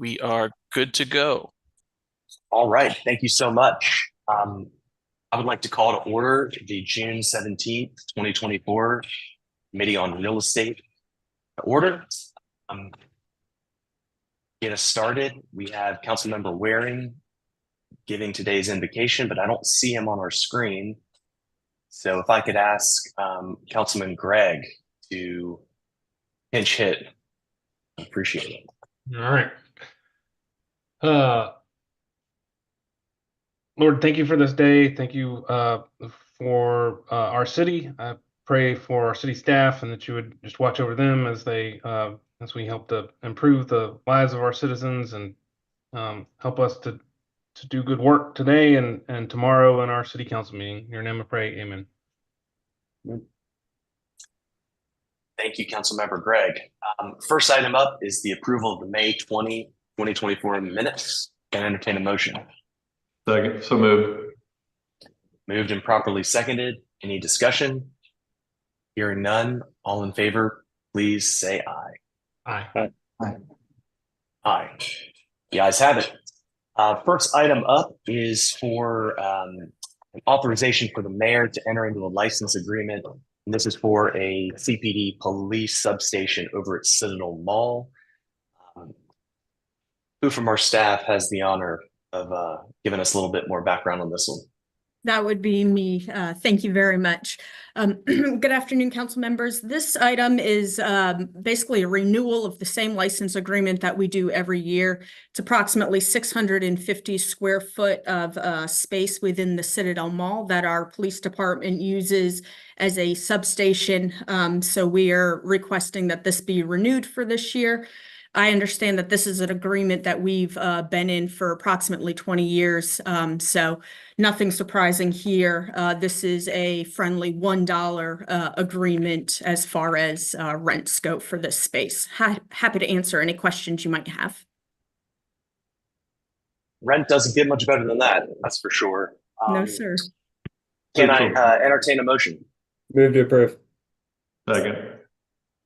We are good to go. All right. Thank you so much. I would like to call to order the June 17th, 2024 Committee on Real Estate to order. Get us started. We have Councilmember Waring giving today's invocation, but I don't see him on our screen. So if I could ask Councilman Gregg to pinch hit, I appreciate it. All right. Lord, thank you for this day. Thank you for our city. I pray for our city staff and that you would just watch over them as we help to improve the lives of our citizens and help us to do good work today and tomorrow in our city council meeting. In your name I pray, amen. Thank you, Councilmember Gregg. First item up is the approval of the May 2024 minutes. Can I entertain a motion? Second, so moved. Moved and properly seconded. Any discussion? Hearing none. All in favor, please say aye. Aye. Aye. The ayes have it. First item up is for an authorization for the mayor to enter into a license agreement. And this is for a CPD police substation over at Citadel Mall. Who from our staff has the honor of giving us a little bit more background on this one? That would be me. Thank you very much. Good afternoon, council members. This item is basically a renewal of the same license agreement that we do every year. It's approximately 650 square foot of space within the Citadel Mall that our police department uses as a substation. So we are requesting that this be renewed for this year. I understand that this is an agreement that we've been in for approximately 20 years, so nothing surprising here. This is a friendly $1 agreement as far as rent scope for this space. Happy to answer any questions you might have. Rent doesn't get much better than that, that's for sure. No, sir. Can I entertain a motion? Move to approve. Second.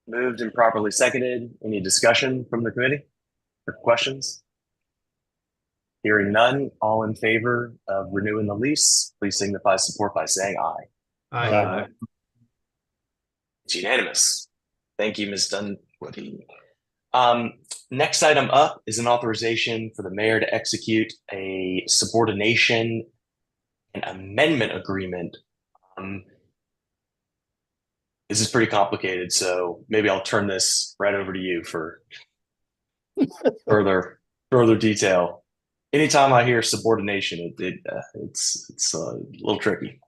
Moved and properly seconded. Any discussion from the committee or questions? Hearing none, all in favor of renewing the lease, please signify support by saying aye. Aye. It's unanimous. Thank you, Ms. Dunwoody. Next item up is an authorization for the mayor to execute a subordination and amendment agreement. This is pretty complicated, so maybe I'll turn this right over to you for further detail. Anytime I hear subordination, it's a little tricky.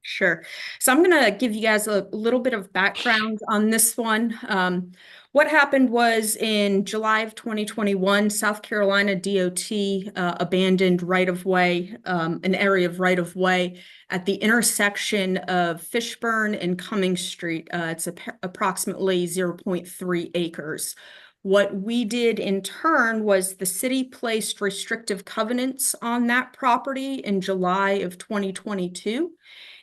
Sure. So I'm going to give you guys a little bit of background on this one. What happened was in July of 2021, South Carolina DOT abandoned right-of-way, an area of right-of-way at the intersection of Fishburne and Cumming Street. It's approximately 0.3 acres. What we did in turn was the city placed restrictive covenants on that property in July of 2022.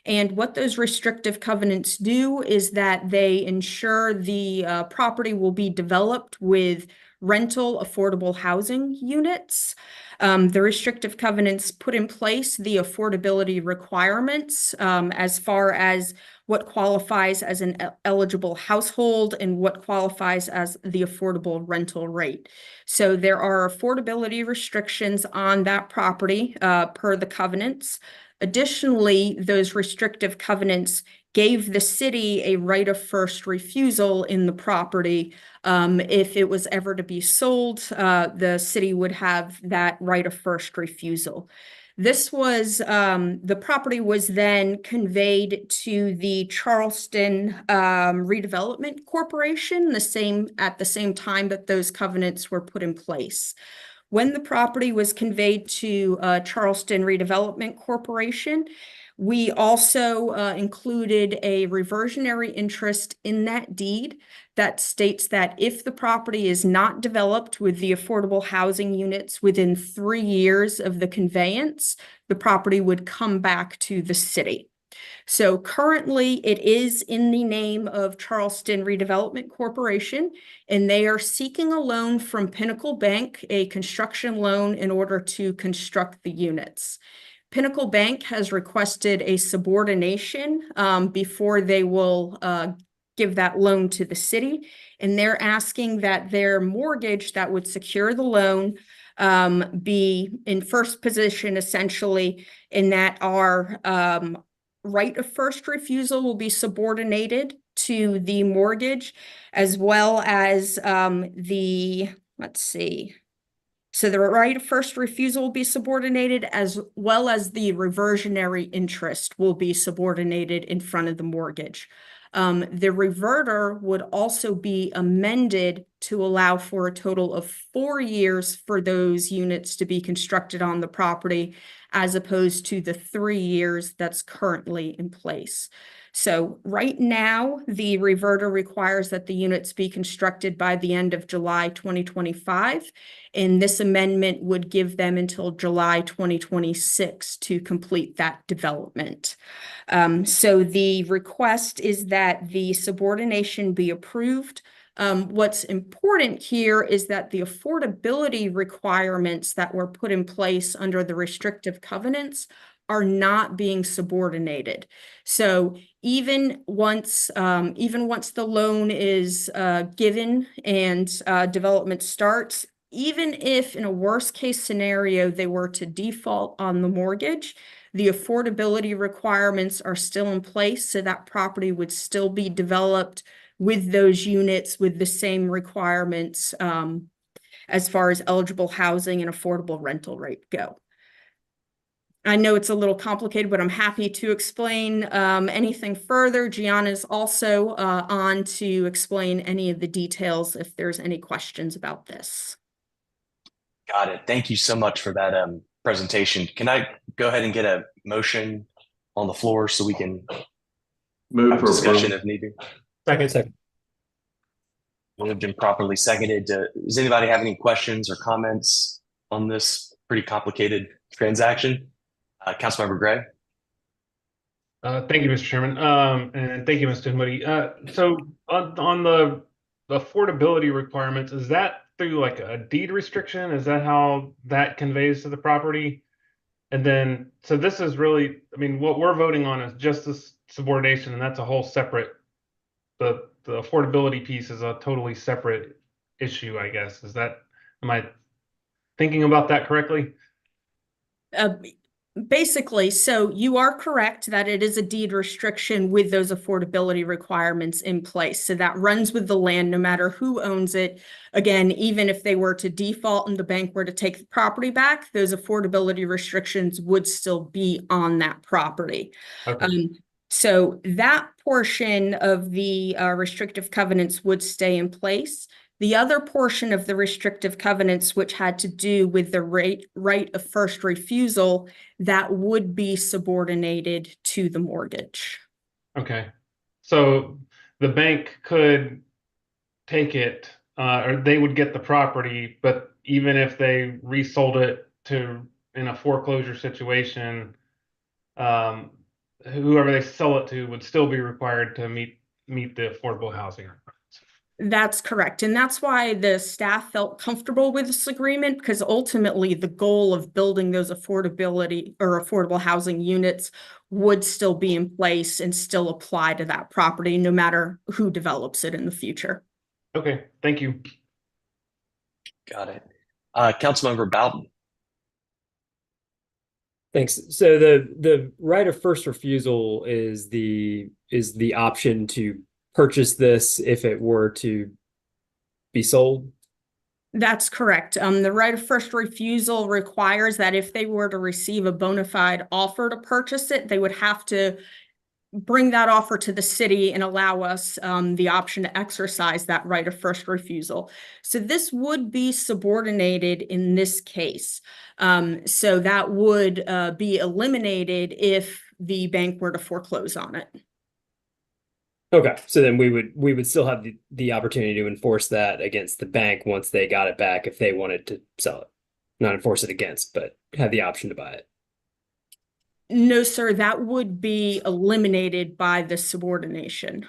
And what those restrictive covenants do is that they ensure the property will be developed with rental affordable housing units. The restrictive covenants put in place the affordability requirements as far as what qualifies as an eligible household and what qualifies as the affordable rental rate. So there are affordability restrictions on that property per the covenants. Additionally, those restrictive covenants gave the city a right of first refusal in the property. If it was ever to be sold, the city would have that right of first refusal. This was, the property was then conveyed to the Charleston Redevelopment Corporation at the same time that those covenants were put in place. When the property was conveyed to Charleston Redevelopment Corporation, we also included a reversionary interest in that deed that states that if the property is not developed with the affordable housing units within 3 years of the conveyance, the property would come back to the city. So currently it is in the name of Charleston Redevelopment Corporation, and they are seeking a loan from Pinnacle Bank, a construction loan in order to construct the units. Pinnacle Bank has requested a subordination before they will give that loan to the city. And they're asking that their mortgage that would secure the loan be in first position, essentially, in that our right of first refusal will be subordinated to the mortgage, as well as let's see. So the right of first refusal will be subordinated, as well as the reversionary interest will be subordinated in front of the mortgage. The reverter would also be amended to allow for a total of 4 years for those units to be constructed on the property, as opposed to the 3 years that's currently in place. So right now, the reverter requires that the units be constructed by the end of July 2025, and this amendment would give them until July 2026 to complete that development. So the request is that the subordination be approved. What's important here is that the affordability requirements that were put in place under the restrictive covenants are not being subordinated. So even once the loan is given and development starts, even if in a worst case scenario they were to default on the mortgage, the affordability requirements are still in place, so that property would still be developed with those units with the same requirements as far as eligible housing and affordable rental rate go. I know it's a little complicated, but I'm happy to explain anything further. Gianna's also on to explain any of the details if there's any questions about this. Got it. Thank you so much for that presentation. Can I go ahead and get a motion on the floor so we can Move have for discussion approval. if needed? Second. Moved and properly seconded. Does anybody have any questions or comments on this pretty complicated transaction? Councilmember Gray? Thank you, Mr. Chairman. And thank you, Mr. Dinwiddie. So on the affordability requirements, is that through like a deed restriction? Is that how that conveys to the property? And then, so this is really, I mean, what we're voting on is just this subordination, and that's a whole separate, the affordability piece is a totally separate issue, I guess. Am I thinking about that correctly? Basically, so you are correct that it is a deed restriction with those affordability requirements in place. So that runs with the land no matter who owns it. Again, even if they were to default and the bank were to take the property back, those affordability restrictions would still be on that property. Okay. So that portion of the restrictive covenants would stay in place. The other portion of the restrictive covenants, which had to do with the right of first refusal, that would be subordinated to the mortgage. Okay. So the bank could take it, or they would get the property, but even if they resold it in a foreclosure situation, whoever they sell it to would still be required to meet the affordable housing requirements. That's correct. And that's why the staff felt comfortable with this agreement, because ultimately the goal of building those affordability or affordable housing units would still be in place and still apply to that property, no matter who develops it in the future. Okay, thank you. Got it. Councilmember Bowden? Thanks. So the right of first refusal is the option to purchase this if it were to be sold? That's correct. The right of first refusal requires that if they were to receive a bona fide offer to purchase it, they would have to bring that offer to the city and allow us the option to exercise that right of first refusal. So this would be subordinated in this case. So that would be eliminated if the bank were to foreclose on it. Okay, so then we would still have the opportunity to enforce that against the bank once they got it back if they wanted to sell it. Not enforce it against, but have the option to buy it. No, sir, that would be eliminated by the subordination.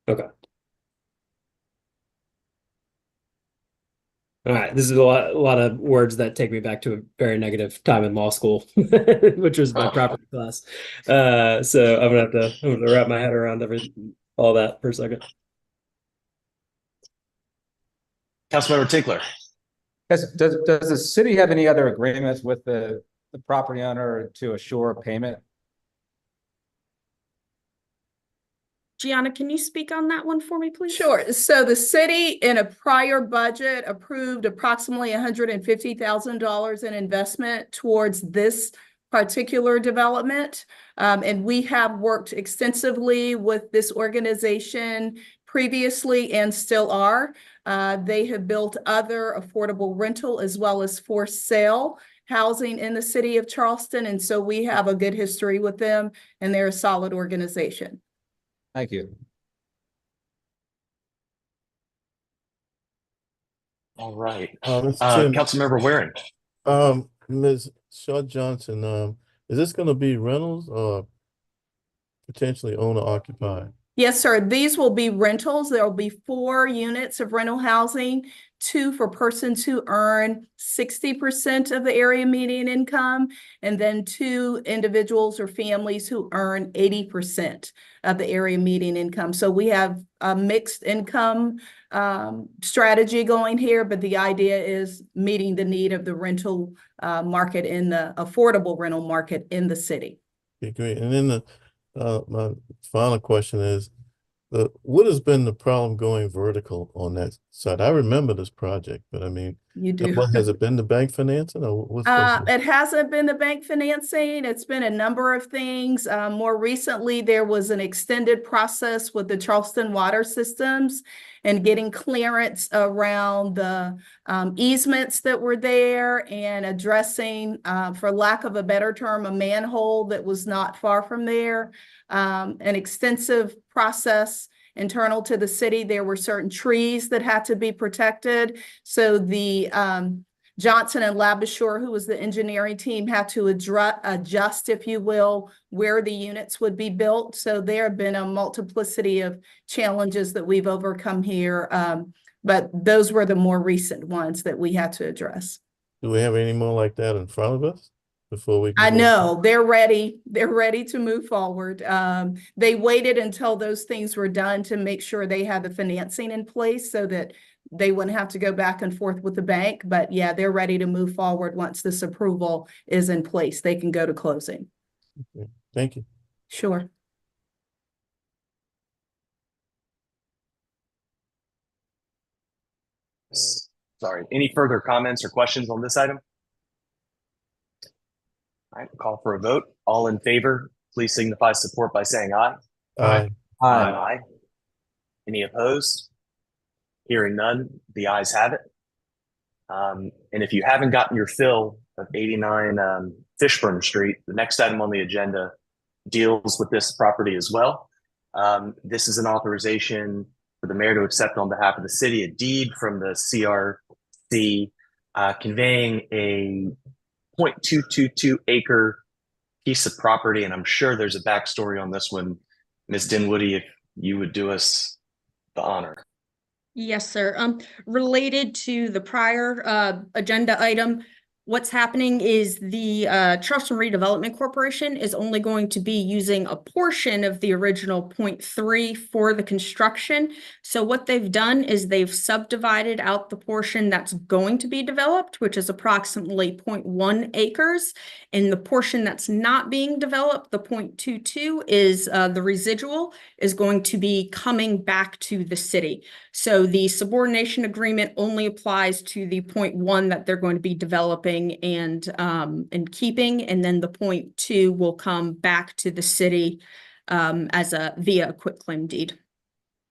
Okay. All right. This is a lot of words that take me back to a very negative time in law school, which was my property class. So I'm gonna wrap my head around all that for a second. Councilmember Tinkler. Does the city have any other agreements with the property owner to assure a payment? Gianna, can you speak on that one for me, please? Sure. So the city in a prior budget approved approximately $150,000 in investment towards this particular development. And we have worked extensively with this organization previously and still are. They have built other affordable rental as well as for sale housing in the city of Charleston. And so we have a good history with them, and they're a solid organization. Thank you. All right. Mr. Chairman, Councilmember Waring. Ms. Shaw Johnson, is this gonna be rentals or potentially owner occupied? Yes, sir. These will be rentals. There will be 4 units of rental housing, 2 for persons who earn 60% of the area median income, and then 2 individuals or families who earn 80% of the area median income. So we have a mixed income strategy going here, but the idea is meeting the need of the rental market in the affordable rental market in the city. Okay, great. And then my final question is, what has been the problem going vertical on that side? I remember this project, but I mean, You do. what has it been, the bank financing or what's It hasn't been the bank financing. It's been a number of things. More recently, there was an extended process with the Charleston water systems and getting clearance around the easements that were there and addressing, for lack of a better term, a manhole that was not far from there. An extensive process internal to the city. There were certain trees that had to be protected. So the Johnson and Labashore, who was the engineering team, had to adjust, if you will, where the units would be built. So there have been a multiplicity of challenges that we've overcome here. But those were the more recent ones that we had to address. Do we have any more like that in front of us before we can I go? know they're ready. They're ready to move forward. They waited until those things were done to make sure they had the financing in place so that they wouldn't have to go back and forth with the bank. But yeah, they're ready to move forward once this approval is in place. They can go to closing. Okay. Thank you. Sure. Sorry. Any further comments or questions on this item? All right, call for a vote. All in favor, please signify support by saying aye. Aye. Aye. Any opposed? Hearing none, the ayes have it. And if you haven't gotten your fill of 89 Fishburne Street, the next item on the agenda deals with this property as well. This is an authorization for the mayor to accept on behalf of the city a deed from the CRC conveying a 0.222 acre piece of property. And I'm sure there's a backstory on this one. Ms. Dinwoody, if you would do us the honor. Yes, sir. Related to the prior agenda item, what's happening is the Charleston Redevelopment Corporation is only going to be using a portion of the original 0.3 for the construction. So what they've done is they've subdivided out the portion that's going to be developed, which is approximately 0.1 acres. And the portion that's not being developed, the 0.22, is the residual is going to be coming back to the city. So the subordination agreement only applies to the 0.1 that they're going to be developing and keeping, and then the 0.2 will come back to the city as via a quitclaim deed.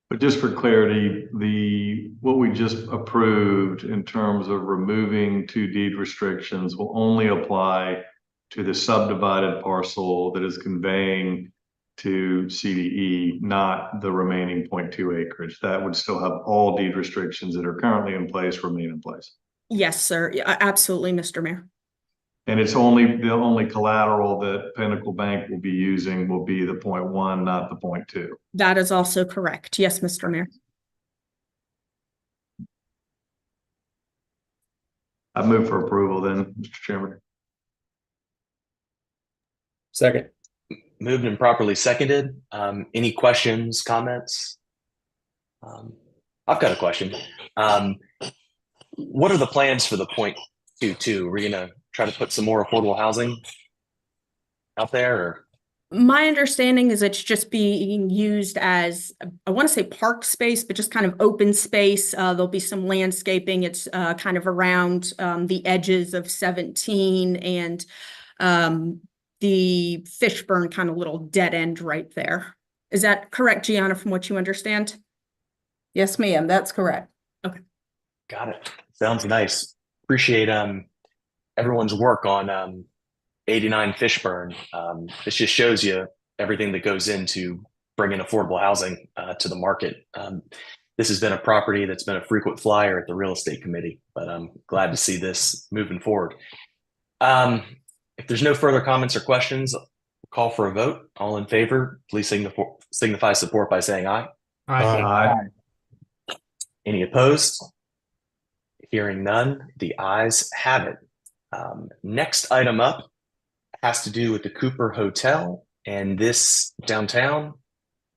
But just for clarity, what we just approved in terms of removing 2 deed restrictions will only apply to the subdivided parcel that is conveying to CDE, not the remaining 0.2 acreage. That would still have all deed restrictions that are currently in place remain in place. Yes, sir. Yeah, absolutely, Mr. Mayor. And it's the only collateral that Pinnacle Bank will be using will be the 0.1, not the 0.2. That is also correct. Yes, Mr. Mayor. I move for approval then, Mr. Chairman. Second. Moved and properly seconded. Any questions, comments? I've got a question. What are the plans for the 0.22? Are we gonna try to put some more affordable housing out there, or? My understanding is it's just being used as, I want to say park space, but just kind of open space. There'll be some landscaping. It's kind of around the edges of 17 and the Fishburne kind of little dead end right there. Is that correct, Gianna, from what you understand? Yes, ma'am, that's correct. Got it. Sounds nice. Appreciate everyone's work on 89 Fishburne. This just shows you everything that goes into bringing affordable housing to the market. This has been a property that's been a frequent flyer at the real estate committee, but I'm glad to see this moving forward. If there's no further comments or questions, I'll call for a vote. All in favor, please signify support by saying aye. Aye. Any opposed? Hearing none, the ayes have it. Next item up has to do with the Cooper Hotel and this downtown.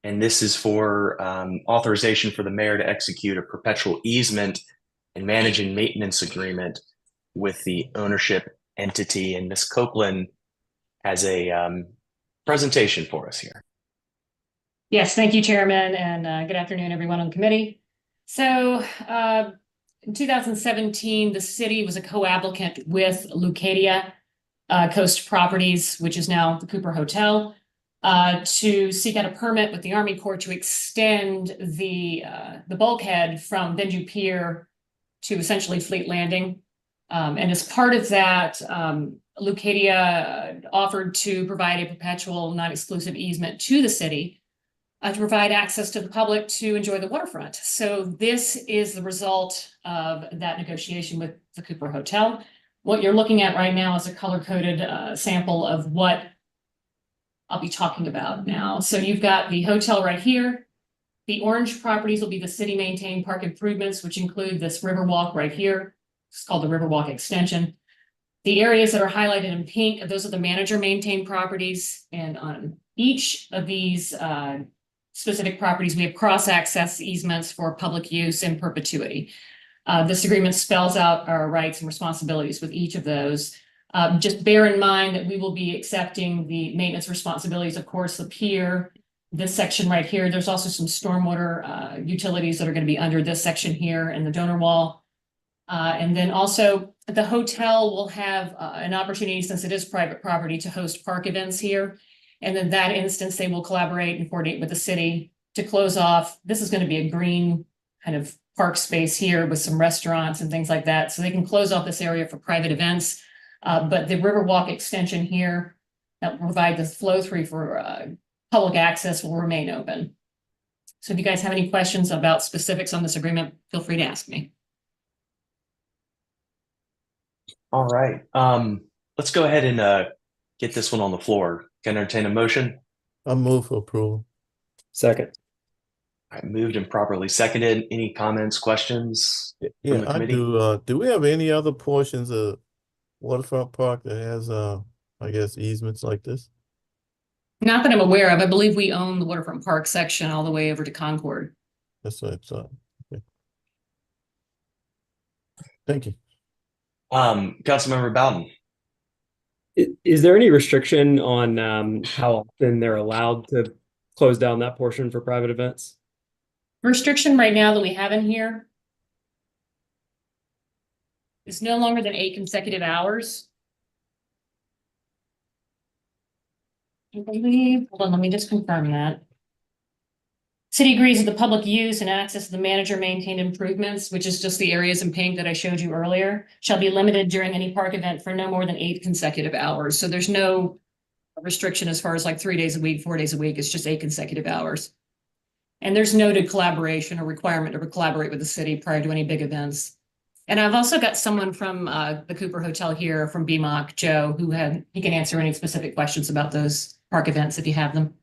And this is for authorization for the mayor to execute a perpetual easement and manage and maintenance agreement with the ownership entity. And Ms. Copeland has a presentation for us here. Yes, thank you, Chairman, and good afternoon, everyone on the committee. So in 2017, the city was a co-applicant with Leucadia Coast Properties, which is now the Cooper Hotel, to seek out a permit with the Army Corps to extend the bulkhead from Benju Pier to essentially Fleet Landing. And as part of that, Leucadia offered to provide a perpetual non-exclusive easement to the city to provide access to the public to enjoy the waterfront. So this is the result of that negotiation with the Cooper Hotel. What you're looking at right now is a color-coded sample of what I'll be talking about now. So you've got the hotel right here. The orange properties will be the city-maintained park improvements, which include this Riverwalk right here. It's called the Riverwalk Extension. The areas that are highlighted in pink, those are the manager-maintained properties. And on each of these specific properties, we have cross-access easements for public use in perpetuity. This agreement spells out our rights and responsibilities with each of those. Just bear in mind that we will be accepting the maintenance responsibilities, of course, the pier, this section right here. There's also some stormwater utilities that are going to be under this section here and the donor wall. And then also the hotel will have an opportunity, since it is private property, to host park events here. And in that instance, they will collaborate and coordinate with the city to close off. This is going to be a green kind of park space here with some restaurants and things like that. So they can close off this area for private events. But the Riverwalk extension here that will provide the flow through for public access will remain open. So if you guys have any questions about specifics on this agreement, feel free to ask me. All right. Let's go ahead and get this one on the floor. Can I entertain a motion? I move for approval. Second. All right, moved and properly seconded. Any comments, questions? Yeah, the I committee? do. Do we have any other portions of Waterfront Park that has, I guess, easements like this? Not that I'm aware of. I believe we own the Waterfront Park section all the way over to Concord. That's what I thought. Okay. Thank you. Councilmember Bowden. Is there any restriction on how often they're allowed to close down that portion for private events? Restriction right now that we have in here is no longer than 8 consecutive hours. I believe, hold on, let me just confirm that. City agrees that the public use and access to the manager maintained improvements, which is just the areas in pink that I showed you earlier, shall be limited during any park event for no more than 8 consecutive hours. So there's no restriction as far as like 3 days a week, 4 days a week. It's just 8 consecutive hours. And there's noted collaboration or requirement to collaborate with the city prior to any big events. And I've also got someone from the Cooper Hotel here from BMOC, Joe, he can answer any specific questions about those park events if you have them.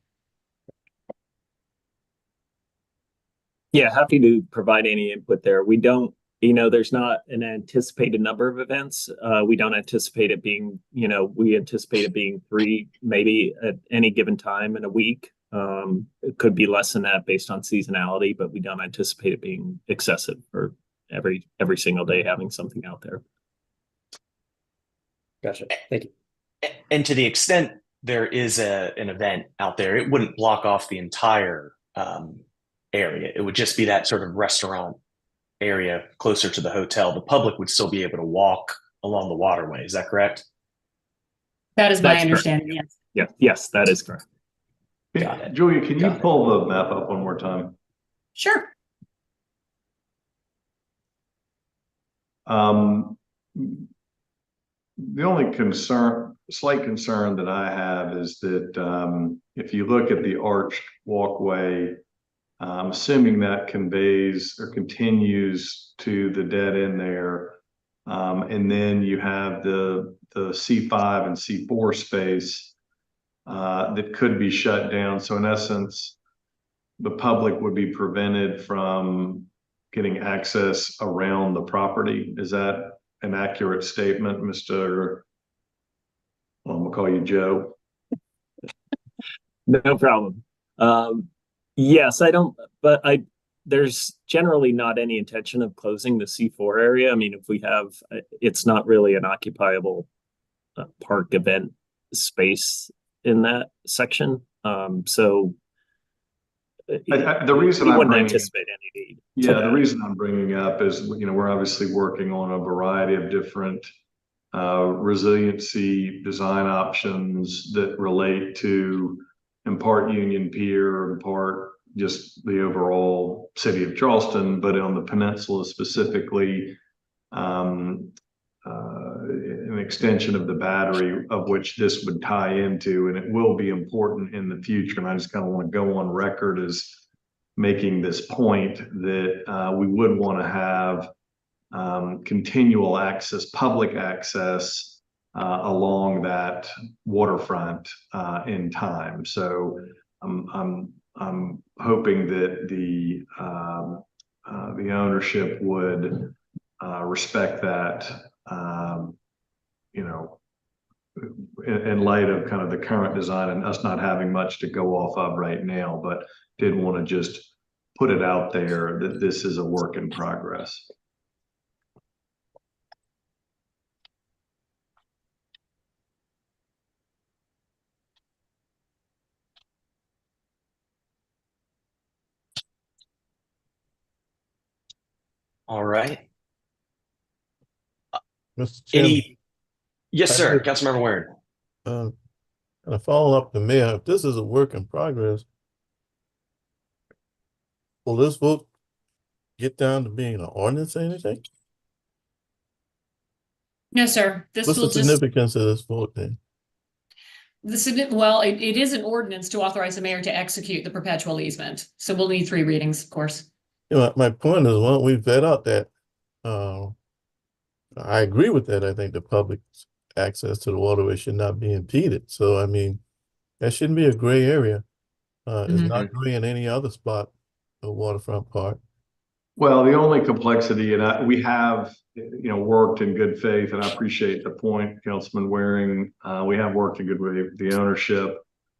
Yeah, happy to provide any input there. We don't, there's not an anticipated number of events. We don't anticipate it being, we anticipate it being 3, maybe at any given time in a week. It could be less than that based on seasonality, but we don't anticipate it being excessive or every single day having something out there. Gotcha. Thank you. And to the extent there is an event out there, it wouldn't block off the entire area. It would just be that sort of restaurant area closer to the hotel. The public would still be able to walk along the waterway. Is that correct? That is my That's understanding, correct. yes. Yes, that is correct. Got it. Julia, can you Got it. pull the map up one more time? Sure. The only slight concern that I have is that if you look at the arched walkway, I'm assuming that conveys or continues to the dead end there. And then you have the C5 and C4 space that could be shut down. So in essence, the public would be prevented from getting access around the property. Is that an accurate statement, Mr. Well, I'm gonna call you Joe? No problem. Yes, there's generally not any intention of closing the C4 area. I mean, if we have, it's not really an occupiable park event space in that section. So the reason we I'm wouldn't bringing, anticipate any need. yeah, the reason I'm bringing up is, we're obviously working on a variety of different resiliency design options that relate to, in part, Union Pier, in part, just the overall city of Charleston, but on the peninsula specifically, an extension of the battery of which this would tie into, and it will be important in the future. And I just kind of want to go on record as making this point that we would want to have continual access, public access along that waterfront in time. So I'm hoping that the ownership would respect that, in light of kind of the current design and us not having much to go off of right now, but did want to just put it out there that this is a work in progress. All right. Mr. Chairman, Yes, I sir. heard- Councilmember Warren. kind of follow up the mayor, if this is a work in progress, will this vote get down to being an ordinance or anything? No, sir. This What's will the just, significance of this vote then? well, it is an ordinance to authorize the mayor to execute the perpetual easement. So we'll need 3 readings, of course. My point is, why don't we vet out that, I agree with that. I think the public's access to the waterway should not be impeded. So, I mean, that shouldn't be a gray area. It's not gray in any other spot, the waterfront park. Well, the only complexity, and we have, worked in good faith, and I appreciate the point, Councilman Waring. We have worked in good faith with the ownership.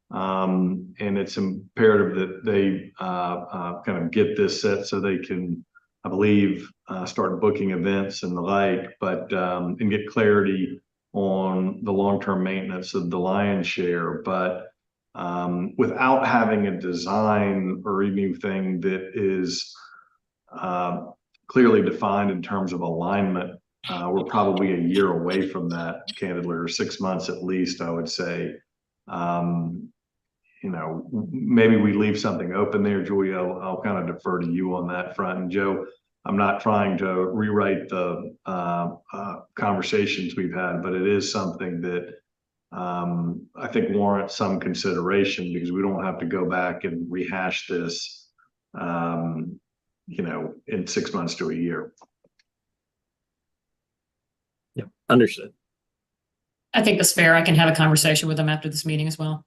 And it's imperative that they kind of get this set so they can, I believe, start booking events and the like, but and get clarity on the long-term maintenance of the lion's share. But without having a design or anything that is clearly defined in terms of alignment, we're probably a year away from that, candidly, or 6 months at least, I would say. Maybe we leave something open there. Julia, I'll kind of defer to you on that front. And Joe, I'm not trying to rewrite the conversations we've had, but it is something that I think warrants some consideration, because we don't have to go back and rehash this, in 6 months to a year. Yep, understood. I think that's fair. I can have a conversation with them after this meeting as well.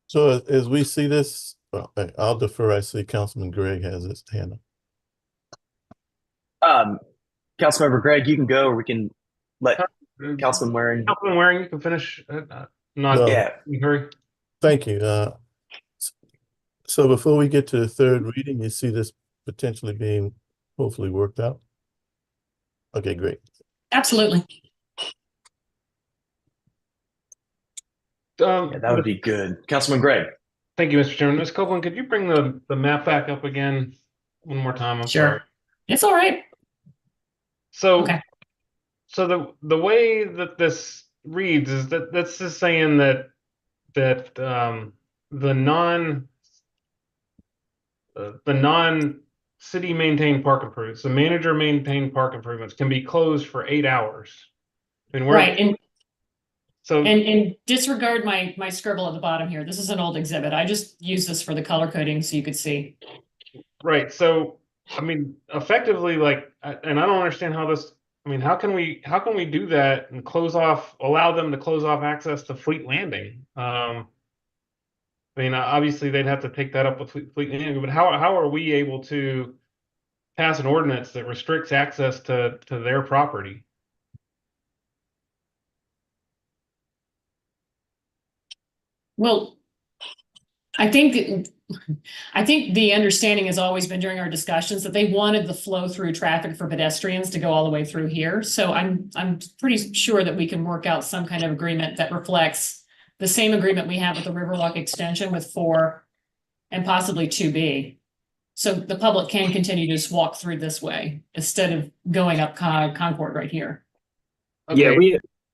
So as we see this, I'll defer. I see Councilman Gregg has his hand up. Councilmember Greg, you can go, or we can let Councilman Waring. Councilman Waring, you can finish. Not Well, Yeah. in a hurry. Thank you. So before we get to the third reading, you see this potentially being hopefully worked out? Okay, great. Absolutely. Yeah, that would be good. Councilman Gregg. Thank you, Mr. Chairman. Ms. Copeland, could you bring the map back up again one more time? I'm sorry. It's all right. So, Okay. so the way that this reads is that that's just saying that the non city maintained park improvements, the manager maintained park improvements can be closed for 8 hours. I mean, Right. And so disregard my scribble at the bottom here. This is an old exhibit. I just used this for the color coding so you could see. right. So I mean, effectively, like, and I don't understand how this. I mean, how can we do that and allow them to close off access to Fleet Landing? I mean, obviously they'd have to take that up with Fleet Landing, but how are we able to pass an ordinance that restricts access to their property? Well, I think the understanding has always been during our discussions that they wanted the flow through traffic for pedestrians to go all the way through here. So I'm pretty sure that we can work out some kind of agreement that reflects the same agreement we have with the Riverwalk extension with 4 and possibly 2B. So the public can continue to just walk through this way instead of going up Concord right here. Okay. Yeah,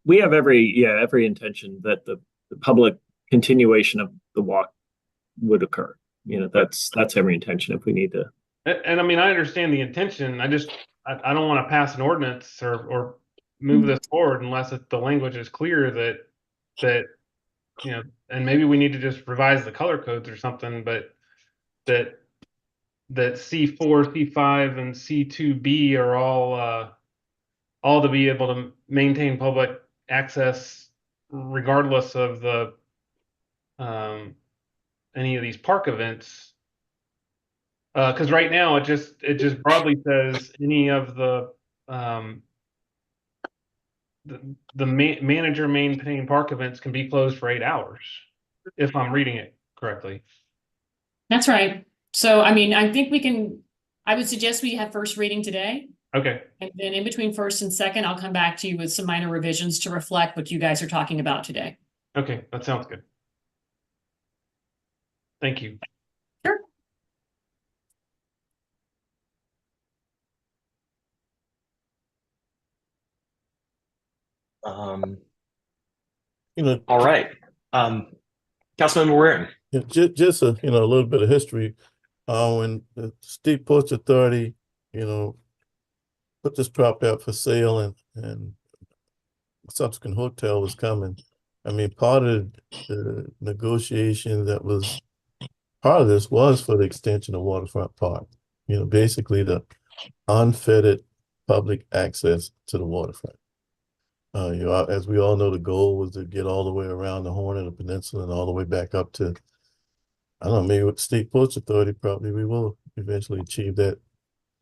we have every intention that the public continuation of the walk would occur. You know, that's every intention if we need to. And I mean, I understand the intention. I don't want to pass an ordinance or move this forward unless the language is clear that you know, and maybe we need to just revise the color codes or something, but that C4, C5, and C2B are all to be able to maintain public access regardless of the any of these park events. Because right now it just broadly says any of the manager maintained park events can be closed for 8 hours, if I'm reading it correctly. That's right. So, I mean, I think I would suggest we have first reading today. Okay. And then in between first and second, I'll come back to you with some minor revisions to reflect what you guys are talking about today. Okay, that sounds good. Thank you. Sure. All right. Councilmember Waring. Yeah, just a little bit of history. When the Steep Porch Authority, put this property up for sale and subsequent hotel was coming. I mean, part of the negotiation that was part of this was for the extension of Waterfront Park. Basically the unfettered public access to the waterfront. As we all know, the goal was to get all the way around the Horn of the Peninsula and all the way back up to, I don't know, maybe with the State Ports Authority, probably we will eventually achieve that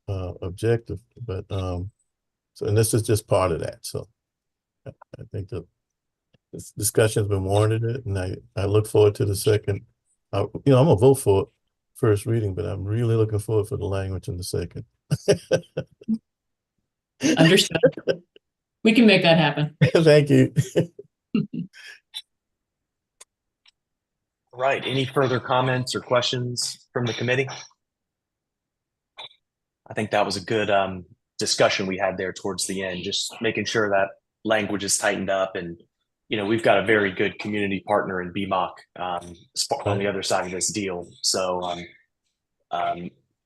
objective. But and this is just part of that. So I think that this discussion's been warranted, and I look forward to the second. I'm gonna vote for it first reading, but I'm really looking forward for the language in the second. Understood. We can make that happen. Thank you. Right. Any further comments or questions from the committee? I think that was a good discussion we had there towards the end, just making sure that language is tightened up. And, we've got a very good community partner in BMOC on the other side of this deal. So,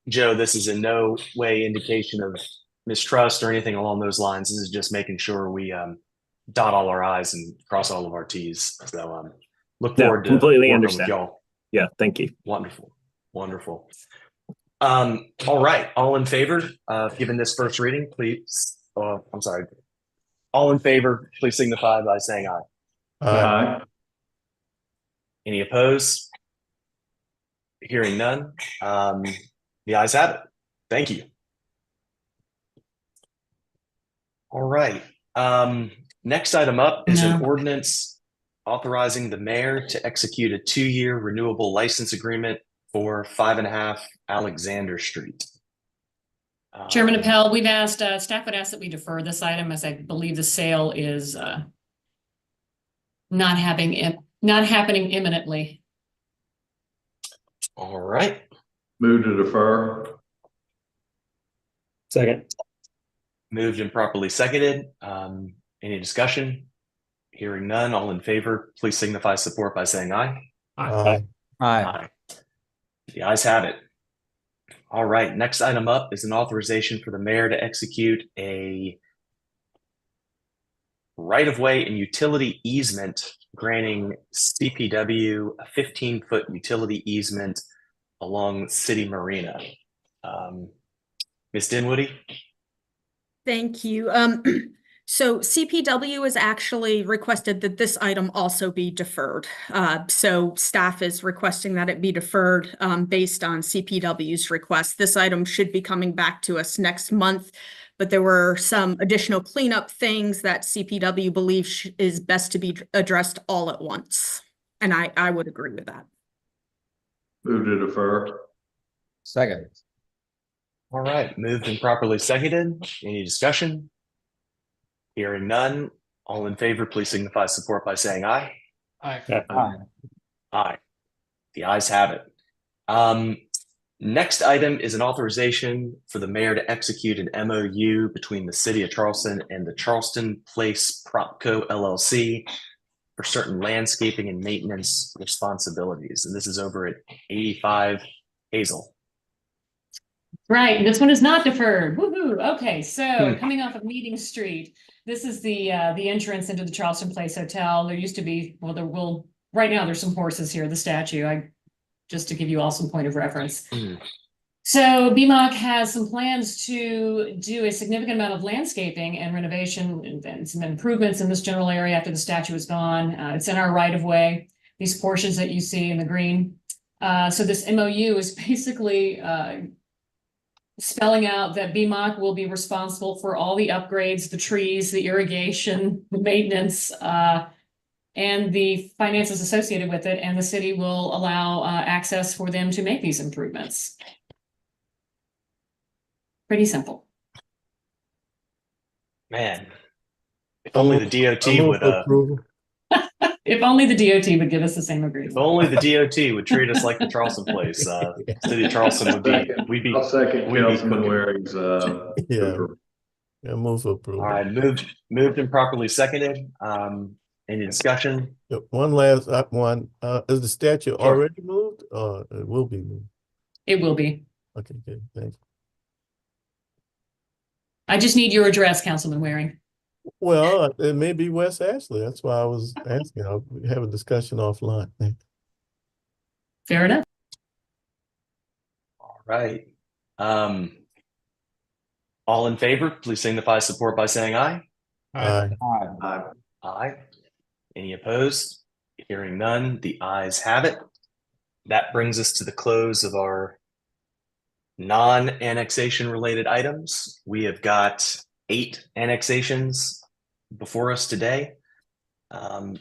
Joe, this is in no way indication of mistrust or anything along those lines. This is just making sure we dot all our I's and cross all of our T's. So look forward to completely working understand. with y'all. Yeah, thank you. Wonderful. All right, all in favor of giving this first reading, please I'm sorry. All in favor, please signify by saying aye. Aye. Any opposed? Hearing none. The ayes have it. Thank you. All right. Next item up is an No. ordinance authorizing the mayor to execute a 2-year renewable license agreement for 5.5 Alexander Street. Chairman Appel, we've asked, staff would ask that we defer this item as I believe the sale is not happening imminently. All right. Move to defer. Second. Moved and properly seconded. Any discussion? Hearing none, all in favor, please signify support by saying aye. Aye. Aye. The ayes have it. All right, next item up is an authorization for the mayor to execute a right-of-way and utility easement granting CPW a 15-foot utility easement along City Marina. Ms. Dinwiddie? Thank you. So CPW has actually requested that this item also be deferred. So staff is requesting that it be deferred based on CPW's request. This item should be coming back to us next month, but there were some additional cleanup things that CPW believes is best to be addressed all at once. And I would agree with that. Move to defer. Second. All right, moved and properly seconded. Any discussion? Hearing none, all in favor, please signify support by saying aye. Aye. Aye. The ayes have it. Next item is an authorization for the mayor to execute an MOU between the city of Charleston and the Charleston Place Propco LLC for certain landscaping and maintenance responsibilities. And this is over at 85 Hazel. Right, this one is not deferred. Woohoo! Okay, so coming off of Meeting Street, this is the entrance into the Charleston Place Hotel. There used to be, right now there's some horses here, the statue. Just to give you all some point of reference. So BMOC has some plans to do a significant amount of landscaping and renovation and some improvements in this general area after the statue is gone. It's in our right of way, these portions that you see in the green. So this MOU is basically spelling out that BMOC will be responsible for all the upgrades, the trees, the irrigation, the maintenance, and the finances associated with it, and the city will allow access for them to make these improvements. Pretty simple. Man, if only the DOT would approval. If only the DOT would give us the same if agreement. only the DOT would treat us like the Charleston Place. City of Charleston would be, I'll second we'd be Councilman cooking. Waring's Yeah. Yeah, move for approval. All right, moved and properly seconded. Any discussion? Yeah, one last one. Is the statue Sure. already moved or it will be moved? It will be. Okay, good. Thanks. I just need your address, Councilman Waring. Well, it may be West Ashley. That's why I was asking. I'll have a discussion offline. Fair enough. All right. All in favor, please signify support by saying aye. Aye. Aye. Aye. Any opposed? Hearing none, the ayes have it. That brings us to the close of our non-annexation related items. We have got 8 annexations before us today. To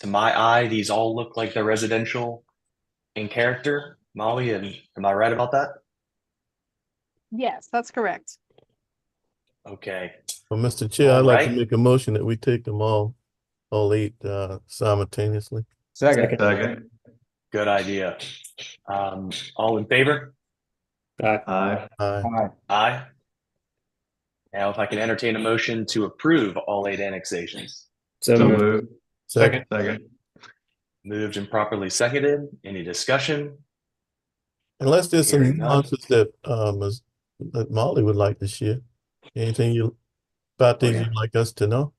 my eye, these all look like they're residential in character. Molly, am I right about that? Yes, that's correct. Okay. Well, Mr. Chair, I'd like to Alright. make a motion that we take them all 8 simultaneously. Second. Second. Good idea. All in favor? Aye. Aye. Aye. Aye. Now, if I can entertain a motion to approve all 8 annexations. So So moved. moved. Second. Second. Moved and properly seconded. Any discussion? Unless there's some Hearing none. nuances that Molly would like to share. Anything about these you'd like us to know?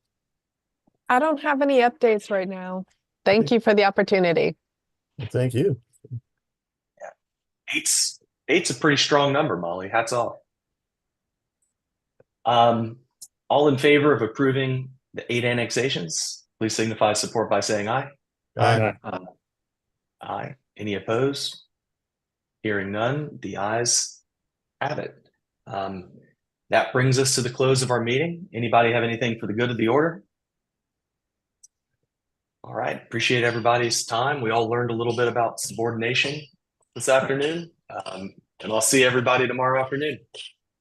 I don't have any updates right now. Thank you for the opportunity. Thank you. Eight's a pretty strong number, Molly. Hats off. All in favor of approving the 8 annexations, please signify support by saying aye. Aye. Aye. Any opposed? Hearing none, the ayes have it. That brings us to the close of our meeting. Anybody have anything for the good of the order? All right, appreciate everybody's time. We all learned a little bit about subordination this afternoon. And I'll see everybody tomorrow afternoon.